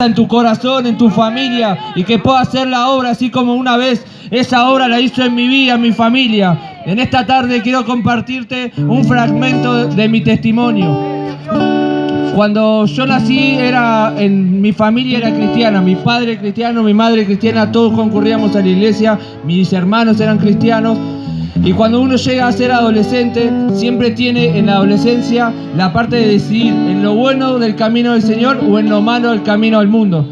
en tu corazón, en tu familia, y que pueda hacer la obra así como una vez esa obra la hizo en mi vida, en mi familia. En esta tarde quiero compartirte un fragmento de mi testimonio. Cuando yo nací, mi familia era cristiana, mi padre cristiano, mi madre cristiana, todos concurríamos a la iglesia, mis hermanos eran cristianos. Y cuando uno llega a ser adolescente, siempre tiene en la adolescencia la parte de decidir en lo bueno del camino del Señor o en lo malo del camino al mundo.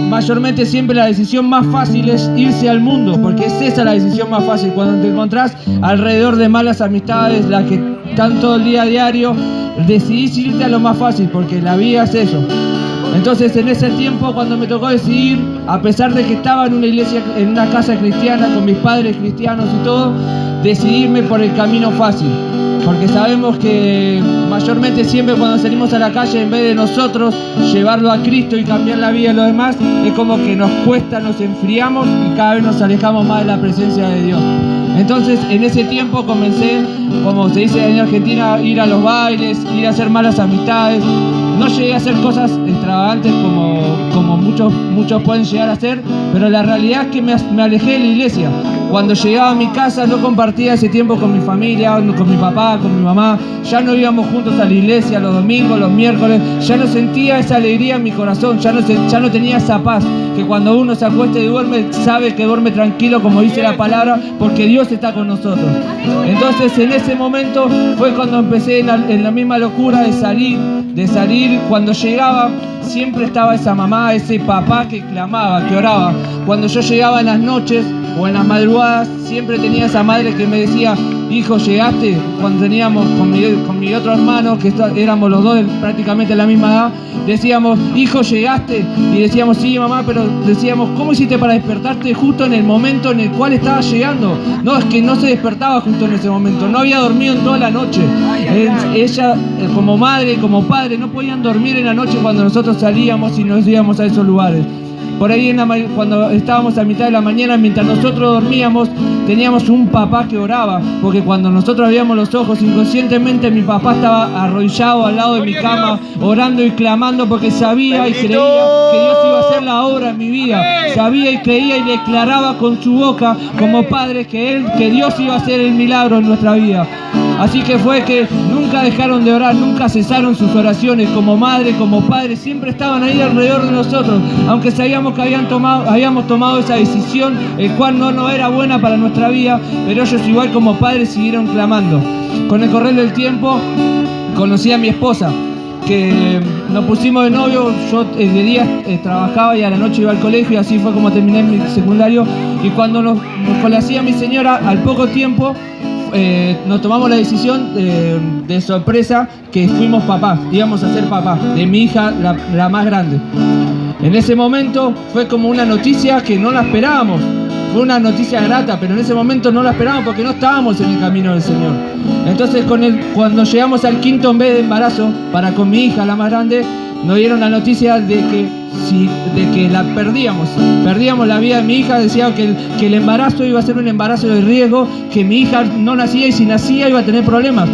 Mayormente siempre la decisión más fácil es irse al mundo, porque es esa la decisión más fácil. Cuando te encontrás alrededor de malas amistades, las que están todo el día a diario, decidís irte a lo más fácil, porque la vida es eso. Entonces en ese tiempo, cuando me tocó decidir, a pesar de que estaba en una iglesia, en una casa cristiana, con mis padres cristianos y todo, decidirme por el camino fácil. Porque sabemos que mayormente siempre cuando salimos a la calle, en vez de nosotros llevarlo a Cristo y cambiar la vida de los demás, es como que nos cuesta, nos enfriamos y cada vez nos alejamos más de la presencia de Dios. Entonces en ese tiempo comencé, como se dice en Argentina, ir a los bailes, ir a hacer malas amistades. No llegué a hacer cosas extravagantes como muchos pueden llegar a hacer, pero la realidad es que me alejé de la iglesia. Cuando llegaba a mi casa no compartía ese tiempo con mi familia, con mi papá, con mi mamá. Ya no íbamos juntos a la iglesia los domingos, los miércoles. Ya no sentía esa alegría en mi corazón, ya no tenía esa paz. Que cuando uno se acuesta y duerme, sabe que duerme tranquilo, como dice la palabra, porque Dios está con nosotros. Entonces en ese momento fue cuando empecé en la misma locura de salir. Cuando llegaba siempre estaba esa mamá, ese papá que clamaba, que oraba. Cuando yo llegaba en las noches o en las madrugadas, siempre tenía esa madre que me decía: hijo, llegaste. Cuando teníamos con mi otro hermano, que éramos los dos prácticamente de la misma edad, decíamos: hijo, llegaste. Y decíamos: sí, mamá, pero decíamos: ¿cómo hiciste para despertarte justo en el momento en el cual estabas llegando? No, es que no se despertaba justo en ese momento, no había dormido en toda la noche. Ella, como madre, como padre, no podían dormir en la noche cuando nosotros salíamos y nos íbamos a esos lugares. Por ahí cuando estábamos a mitad de la mañana, mientras nosotros dormíamos, teníamos un papá que oraba, porque cuando nosotros abríamos los ojos, inconscientemente mi papá estaba arrodillado al lado de mi cama, orando y clamando, porque sabía y creía que Dios iba a hacer la obra en mi vida. Sabía y creía y declaraba con su boca como padre que Dios iba a hacer el milagro en nuestra vida. Así que fue que nunca dejaron de orar, nunca cesaron sus oraciones, como madre, como padre, siempre estaban ahí alrededor de nosotros, aunque sabíamos que habíamos tomado esa decisión, el cual no era buena para nuestra vida, pero ellos igual como padres siguieron clamando. Con el correr del tiempo conocí a mi esposa, que nos pusimos de novio. Yo de día trabajaba y a la noche iba al colegio, y así fue como terminé mi secundario. Y cuando nos conocí a mi señora, al poco tiempo nos tomamos la decisión de sorpresa que fuimos papás, íbamos a ser papás de mi hija, la más grande. En ese momento fue como una noticia que no la esperábamos, fue una noticia grata, pero en ese momento no la esperábamos porque no estábamos en el camino del Señor. Entonces cuando llegamos al quinto mes de embarazo, con mi hija, la más grande, nos dieron la noticia de que la perdíamos la vida de mi hija. Decía que el embarazo iba a ser un embarazo de riesgo, que mi hija no nacía y si nacía iba a tener problemas.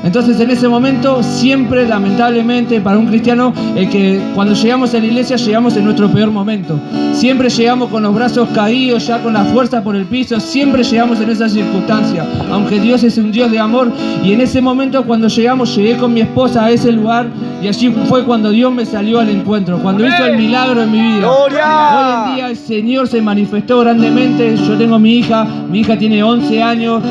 Entonces en ese momento siempre, lamentablemente para un cristiano, que cuando llegamos a la iglesia llegamos en nuestro peor momento. Siempre llegamos con los brazos caídos, ya con la fuerza por el piso, siempre llegamos en esa circunstancia, aunque Dios es un Dios de amor. Y en ese momento cuando llegué con mi esposa a ese lugar, y allí fue cuando Dios me salió al encuentro, cuando hizo el milagro en mi vida. ¡Gloria! Hoy en día el Señor se manifestó grandemente. Yo tengo mi hija tiene 11 años,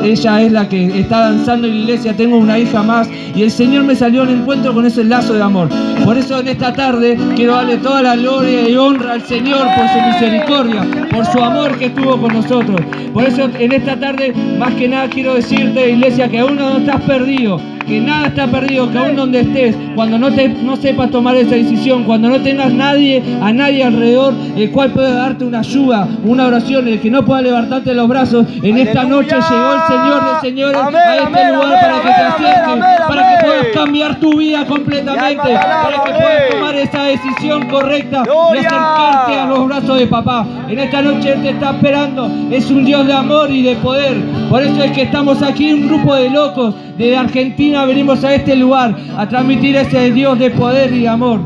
ella es la que está danzando en la iglesia, tengo una hija más, y el Señor me salió al encuentro con ese lazo de amor. Por eso en esta tarde quiero darle toda la gloria y honra al Señor por su misericordia, por su amor que estuvo con nosotros. Por eso en esta tarde, más que nada, quiero decirte, iglesia, que aún no estás perdido, que nada está perdido, que aún donde estés, cuando no sepas tomar esa decisión, cuando no tengas a nadie alrededor el cual pueda darte una ayuda, una oración, el que no pueda levantarte los brazos, en esta noche llegó el Señor de señores a este lugar para que te acerques, para que puedas cambiar tu vida completamente, para que puedas tomar esa decisión correcta de acercarte a los brazos de papá. En esta noche Él te está esperando, es un Dios de amor y de poder. Por eso es que estamos aquí, un grupo de locos de Argentina, venimos a este lugar a transmitir ese Dios de poder y amor.